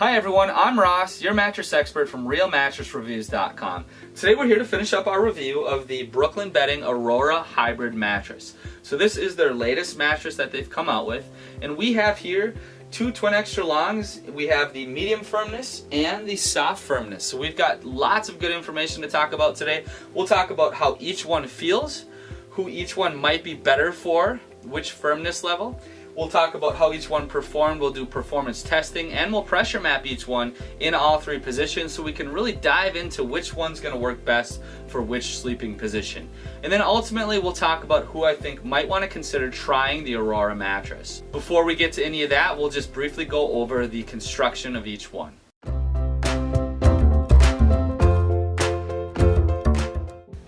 Hi everyone, I'm Ross, your mattress expert from RealMattressReviews.com. Today we're here to finish up our review of the Brooklyn Aurora Hybrid Mattress. So this is their latest mattress that they've come out with, and we have here two twin extra longs. We have the medium firmness and the soft firmness. So we've got lots of good information to talk about today. We'll talk about how each one feels, who each one might be better for, which firmness level. We'll talk about how each one performed. We'll do performance testing, and we'll pressure map each one in all three positions so we can really dive into which one's going to work best for which sleeping position. And then ultimately we'll talk about who I think might want to consider trying the Aurora mattress. Before we get to any of that, we'll just briefly go over the construction of each one.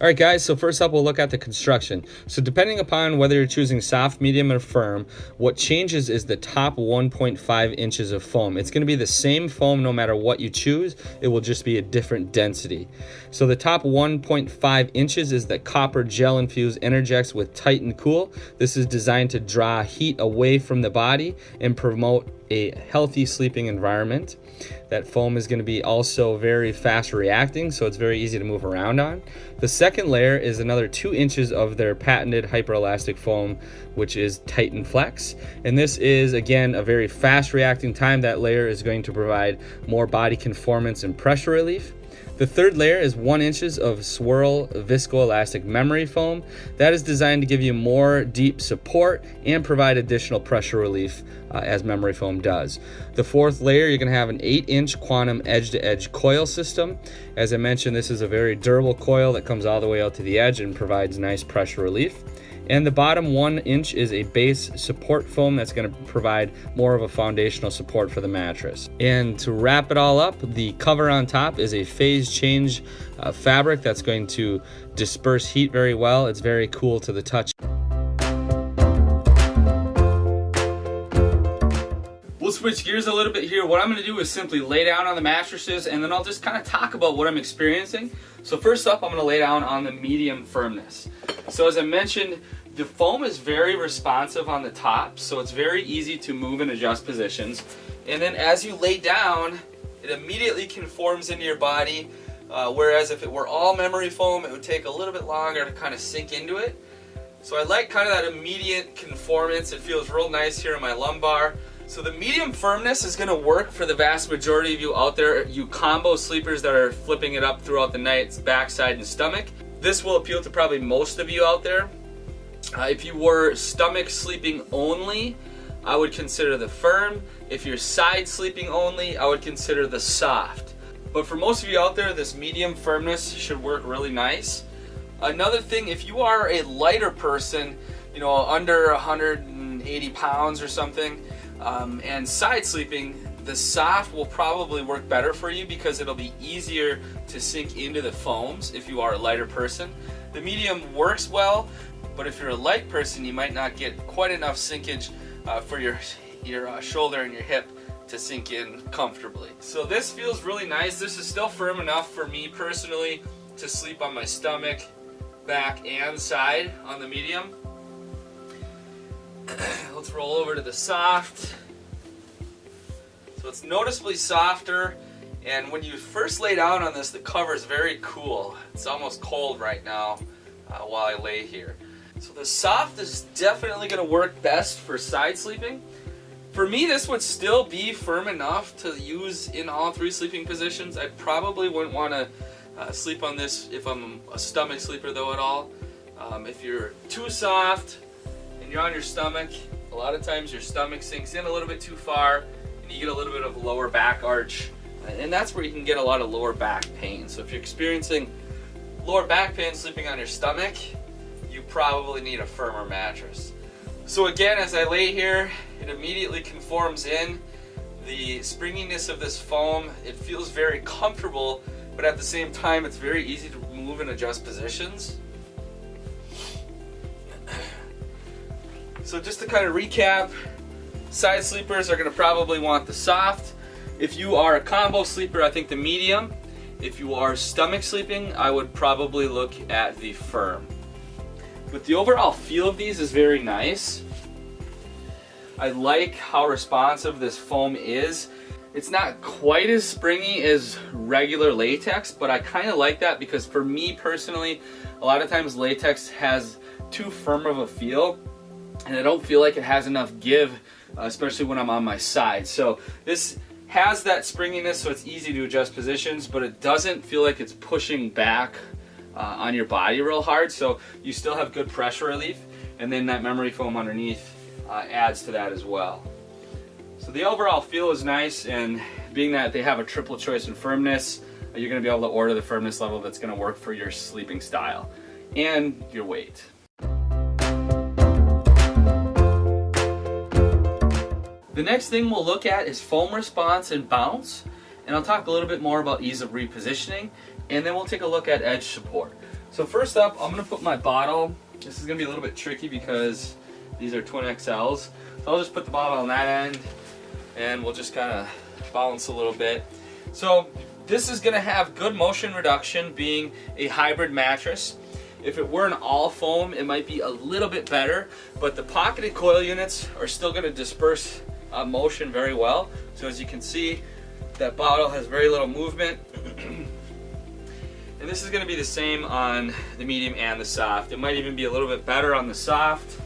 Alright guys, so first up we'll look at the construction. So depending upon whether you're choosing soft, medium, or firm, what changes is the top 1.5 inches of foam. It's going to be the same foam no matter what you choose, it will just be a different density. So the top 1.5 inches is the copper gel infused Energex with Titan Cool. This is designed to draw heat away from the body and promote a healthy sleeping environment. That foam is going to be also very fast reacting, so it's very easy to move around on. The second layer is another 2 inches of their patented hyperelastic foam, which is Titan Flex. And this is, again, a very fast reacting time. That layer is going to provide more body conformance and pressure relief. The third layer is 1 inch of swirl viscoelastic memory foam. That is designed to give you more deep support and provide additional pressure relief as memory foam does. The fourth layer, you're going to have an 8-inch quantum edge-to-edge coil system. As I mentioned, this is a very durable coil that comes all the way out to the edge and provides nice pressure relief. And the bottom 1 inch is a base support foam that's going to provide more of a foundational support for the mattress. And to wrap it all up, the cover on top is a phase change fabric that's going to disperse heat very well. It's very cool to the touch. We'll switch gears a little bit here. What I'm going to do is simply lay down on the mattresses, and then I'll just kind of talk about what I'm experiencing. So first up, I'm going to lay down on the medium firmness. So as I mentioned, the foam is very responsive on the top, so it's very easy to move and adjust positions. And then as you lay down, it immediately conforms into your body, whereas if it were all memory foam, it would take a little bit longer to kind of sink into it. So I like kind of that immediate conformance. It feels real nice here in my lumbar. So the medium firmness is going to work for the vast majority of you out there, you combo sleepers that are flipping it up throughout the night, backside and stomach. This will appeal to probably most of you out there. If you were stomach sleeping only, I would consider the firm. If you're side sleeping only, I would consider the soft. But for most of you out there, this medium firmness should work really nice. Another thing, if you are a lighter person, you know, under 180 pounds or something, and side sleeping, the soft will probably work better for you because it'll be easier to sink into the foams if you are a lighter person. The medium works well, but if you're a light person, you might not get quite enough sinkage for your shoulder and your hip to sink in comfortably. So this feels really nice. This is still firm enough for me personally to sleep on my stomach, back, and side on the medium. Let's roll over to the soft. So it's noticeably softer, and when you first lay down on this, the cover is very cool. It's almost cold right now while I lay here. So the soft is definitely going to work best for side sleeping. For me, this would still be firm enough to use in all three sleeping positions. I probably wouldn't want to sleep on this if I'm a stomach sleeper though at all. If you're too soft and you're on your stomach, a lot of times your stomach sinks in a little bit too far and you get a little bit of lower back arch, and that's where you can get a lot of lower back pain. So if you're experiencing lower back pain sleeping on your stomach, you probably need a firmer mattress. So again, as I lay here, it immediately conforms in. The springiness of this foam, it feels very comfortable, but at the same time it's very easy to move and adjust positions. So just to kind of recap, side sleepers are going to probably want the soft. If you are a combo sleeper, I think the medium. If you are stomach sleeping, I would probably look at the firm. But the overall feel of these is very nice. I like how responsive this foam is. It's not quite as springy as regular latex, but I kind of like that because for me personally, a lot of times latex has too firm of a feel and I don't feel like it has enough give, especially when I'm on my side. So this has that springiness, so it's easy to adjust positions, but it doesn't feel like it's pushing back on your body real hard, so you still have good pressure relief, and then that memory foam underneath adds to that as well. So the overall feel is nice, and being that they have a triple choice in firmness, you're going to be able to order the firmness level that's going to work for your sleeping style and your weight. The next thing we'll look at is foam response and bounce, and I'll talk a little bit more about ease of repositioning, and then we'll take a look at edge support. So first up, I'm going to put my bottle. This is going to be a little bit tricky because these are twin XLs. So I'll just put the bottle on that end, and we'll just kind of bounce a little bit. So this is going to have good motion reduction, being a hybrid mattress. If it were an all foam, it might be a little bit better, but the pocketed coil units are still going to disperse motion very well. So as you can see, that bottle has very little movement. And this is going to be the same on the medium and the soft. It might even be a little bit better on the soft.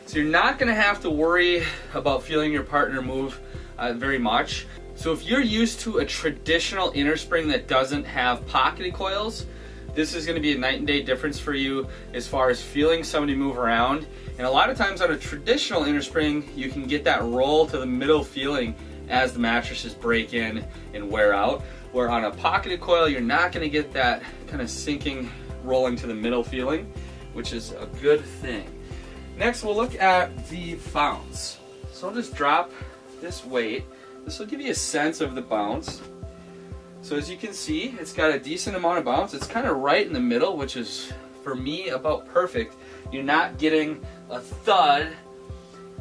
So you're not going to have to worry about feeling your partner move very much. So if you're used to a traditional inner spring that doesn't have pocketed coils, this is going to be a night and day difference for you as far as feeling somebody move around. And a lot of times on a traditional inner spring, you can get that roll to the middle feeling as the mattresses break in and wear out. Where on a pocketed coil, you're not going to get that kind of sinking, rolling to the middle feeling, which is a good thing. Next, we'll look at the bounce. So I'll just drop this weight. This will give you a sense of the bounce. So as you can see, it's got a decent amount of bounce. It's kind of right in the middle, which is, for me, about perfect. You're not getting a thud,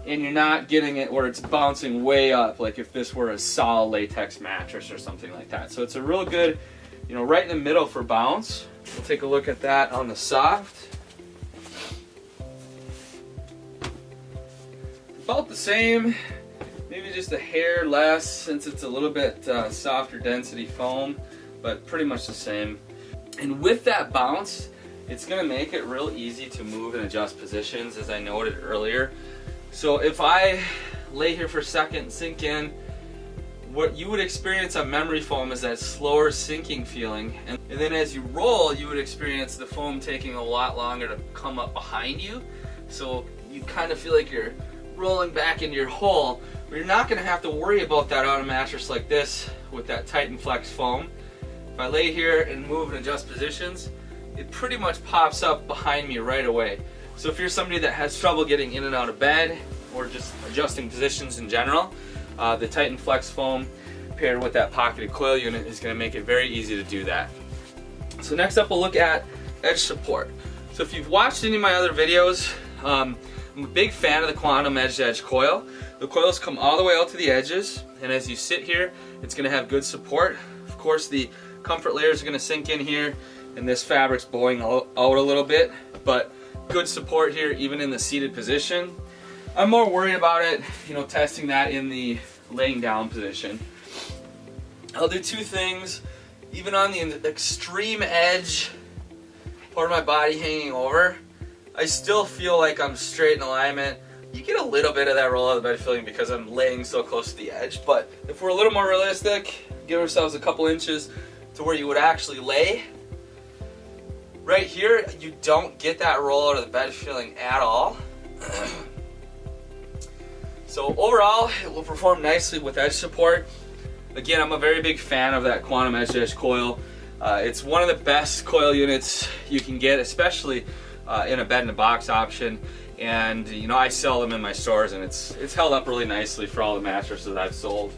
and you're not getting it where it's bouncing way up, like if this were a solid latex mattress or something like that. So it's a real good, right in the middle for bounce. We'll take a look at that on the soft. About the same, maybe just a hair less since it's a little bit softer density foam, but pretty much the same. And with that bounce, it's going to make it real easy to move and adjust positions, as I noted earlier. So if I lay here for a second and sink in, what you would experience on memory foam is that slower sinking feeling. And then as you roll, you would experience the foam taking a lot longer to come up behind you. So you kind of feel like you're rolling back into your hole, but you're not going to have to worry about that on a mattress like this with that Titan Flex foam. If I lay here and move and adjust positions, it pretty much pops up behind me right away. So if you're somebody that has trouble getting in and out of bed or just adjusting positions in general, the Titan Flex foam paired with that pocketed coil unit is going to make it very easy to do that. So next up, we'll look at edge support. So if you've watched any of my other videos, I'm a big fan of the Quantum Edge coil. The coils come all the way out to the edges, and as you sit here, it's going to have good support. Of course, the comfort layers are going to sink in here, and this fabric's bowing out a little bit, but good support here even in the seated position. I'm more worried about it, testing that in the laying down position. I'll do two things. Even on the extreme edge, part of my body hanging over, I still feel like I'm straight in alignment. You get a little bit of that roll out of the bed feeling because I'm laying so close to the edge, but if we're a little more realistic, give ourselves a couple inches to where you would actually lay. Right here, you don't get that roll out of the bed feeling at all. So overall, it will perform nicely with edge support. Again, I'm a very big fan of that Quantum Edge coil. It's one of the best coil units you can get, especially in a bed-in-a-box option. And I sell them in my stores, and it's held up really nicely for all the mattresses I've sold.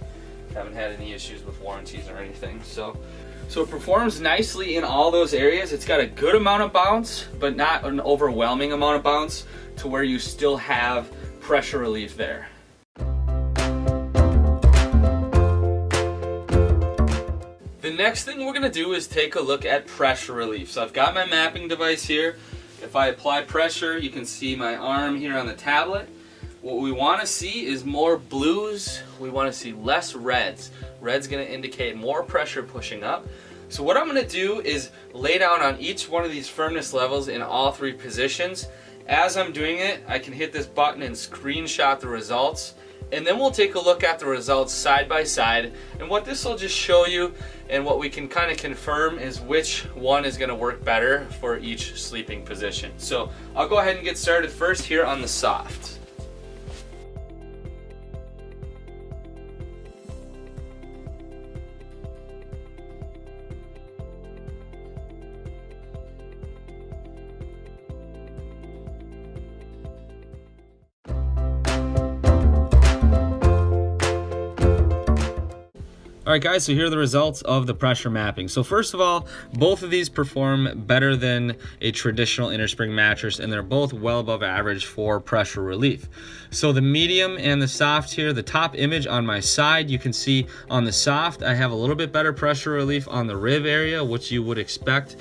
Haven't had any issues with warranties or anything. So it performs nicely in all those areas. It's got a good amount of bounce, but not an overwhelming amount of bounce to where you still have pressure relief there. The next thing we're going to do is take a look at pressure relief. So I've got my mapping device here. If I apply pressure, you can see my arm here on the tablet. What we want to see is more blues. We want to see less reds. Red's going to indicate more pressure pushing up. So what I'm going to do is lay down on each one of these firmness levels in all 3 positions. As I'm doing it, I can hit this button and screenshot the results, and then we'll take a look at the results side by side. And what this will just show you, and what we can kind of confirm, is which one is going to work better for each sleeping position. So I'll go ahead and get started first here on the soft. Alright guys, so here are the results of the pressure mapping. So first of all, both of these perform better than a traditional innerspring mattress, and they're both well above average for pressure relief. So the medium and the soft here, the top image on my side, you can see on the soft I have a little bit better pressure relief on the rib area, which you would expect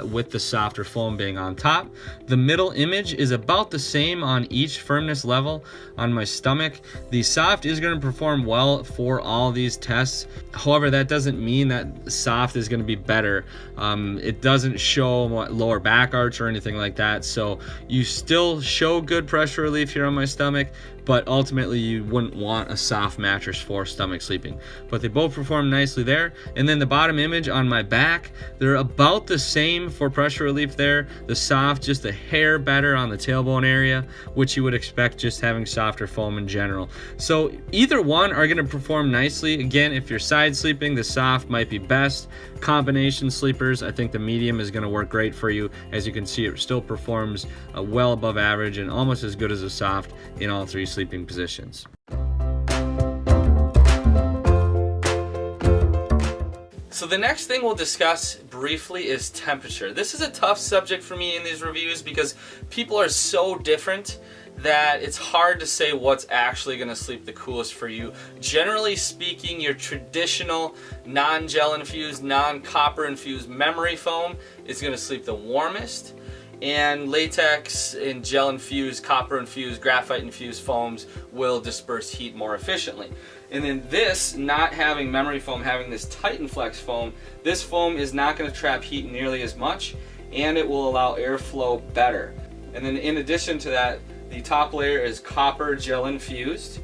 with the softer foam being on top. The middle image is about the same on each firmness level on my stomach. The soft is going to perform well for all these tests. However, that doesn't mean that soft is going to be better. It doesn't show lower back arch or anything like that. So you still show good pressure relief here on my stomach, but ultimately you wouldn't want a soft mattress for stomach sleeping. But they both perform nicely there. And then the bottom image on my back, they're about the same for pressure relief there. The soft just a hair better on the tailbone area, which you would expect just having softer foam in general. So either one are going to perform nicely. Again, if you're side sleeping, the soft might be best. Combination sleepers, I think the medium is going to work great for you. As you can see, it still performs well above average and almost as good as a soft in all 3 sleeping positions. So the next thing we'll discuss briefly is temperature. This is a tough subject for me in these reviews because people are so different that it's hard to say what's actually going to sleep the coolest for you. Generally speaking, your traditional non-gel infused, non-copper infused memory foam is going to sleep the warmest, and latex and gel infused, copper infused, graphite infused foams will disperse heat more efficiently. And then this, not having memory foam, having this Titan Flex foam, this foam is not going to trap heat nearly as much, and it will allow airflow better. And then in addition to that, the top layer is copper gel infused,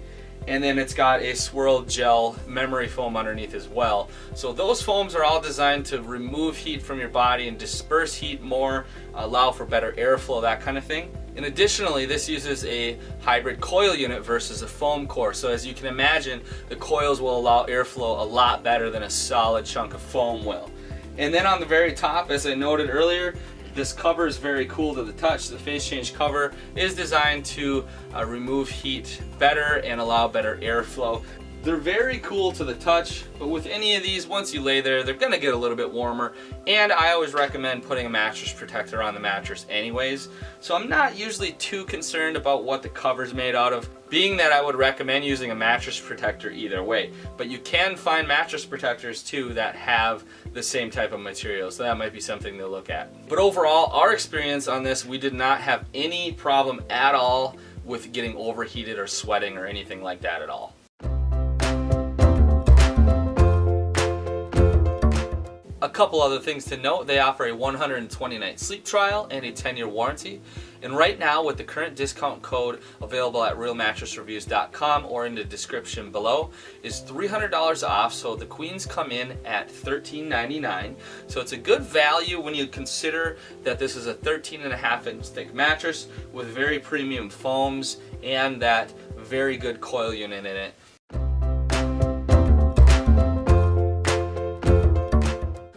and then it's got a swirled gel memory foam underneath as well. So those foams are all designed to remove heat from your body and disperse heat more, allow for better airflow, that kind of thing. And additionally, this uses a hybrid coil unit versus a foam core. So as you can imagine, the coils will allow airflow a lot better than a solid chunk of foam will. And then on the very top, as I noted earlier, this cover is very cool to the touch. The phase change cover is designed to remove heat better and allow better airflow. They're very cool to the touch, but with any of these, once you lay there, they're gonna get a little bit warmer. And I always recommend putting a mattress protector on the mattress anyways. So I'm not usually too concerned about what the cover's made out of, being that I would recommend using a mattress protector either way. But you can find mattress protectors too that have the same type of material, so that might be something to look at. But overall, our experience on this, we did not have any problem at all with getting overheated or sweating or anything like that at all. A couple other things to note: they offer a 120-night sleep trial and a 10-year warranty. And right now, with the current discount code available at realmattressreviews.com or in the description below, is $300 off. So the queens come in at $13.99. So it's a good value when you consider that this is a 13.5-inch thick mattress with very premium foams and that very good coil unit in it.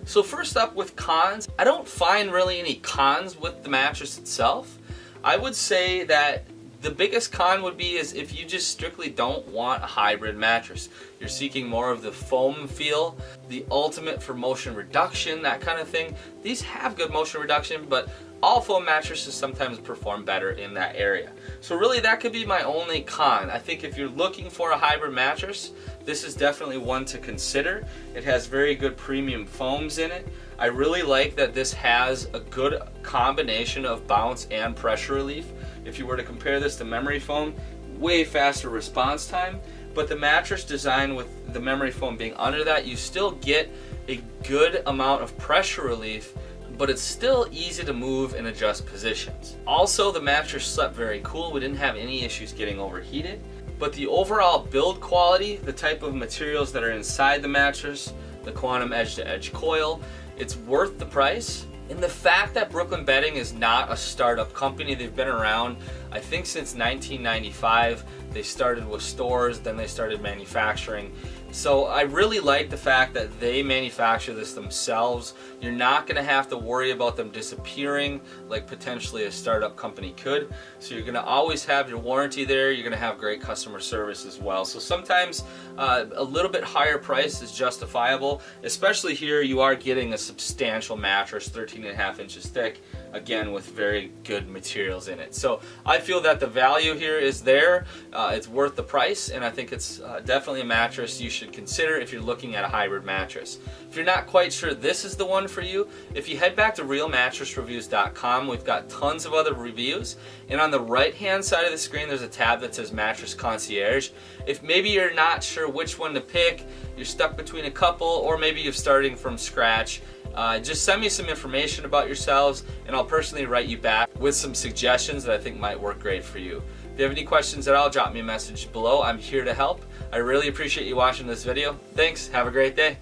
So first up with cons, I don't find really any cons with the mattress itself. I would say that the biggest con would be is if you just strictly don't want a hybrid mattress. You're seeking more of the foam feel, the ultimate for motion reduction, that kind of thing. These have good motion reduction, but all foam mattresses sometimes perform better in that area. So really that could be my only con. I think if you're looking for a hybrid mattress, this is definitely one to consider. It has very good premium foams in it. I really like that this has a good combination of bounce and pressure relief. If you were to compare this to memory foam, way faster response time, but the mattress design with the memory foam being under that, you still get a good amount of pressure relief, but it's still easy to move and adjust positions. Also, the mattress slept very cool. We didn't have any issues getting overheated, but the overall build quality, the type of materials that are inside the mattress, the quantum edge-to-edge coil, it's worth the price. And the fact that Brooklyn Bedding is not a startup company, they've been around, I think, since 1995. They started with stores, then they started manufacturing. So I really like the fact that they manufacture this themselves. You're not going to have to worry about them disappearing like potentially a startup company could. So you're going to always have your warranty there. You're going to have great customer service as well. So sometimes a little bit higher price is justifiable, especially here you are getting a substantial mattress, 13.5 inches thick, again with very good materials in it. So I feel that the value here is there. It's worth the price, and I think it's definitely a mattress you should consider if you're looking at a hybrid mattress. If you're not quite sure this is the one for you, if you head back to realmattressreviews.com, we've got tons of other reviews, and on the right hand side of the screen there's a tab that says Mattress Concierge. If maybe you're not sure which one to pick, you're stuck between a couple, or maybe you're starting from scratch, just send me some information about yourselves and I'll personally write you back with some suggestions that I think might work great for you. If you have any questions at all, drop me a message below. I'm here to help. I really appreciate you watching this video. Thanks. Have a great day.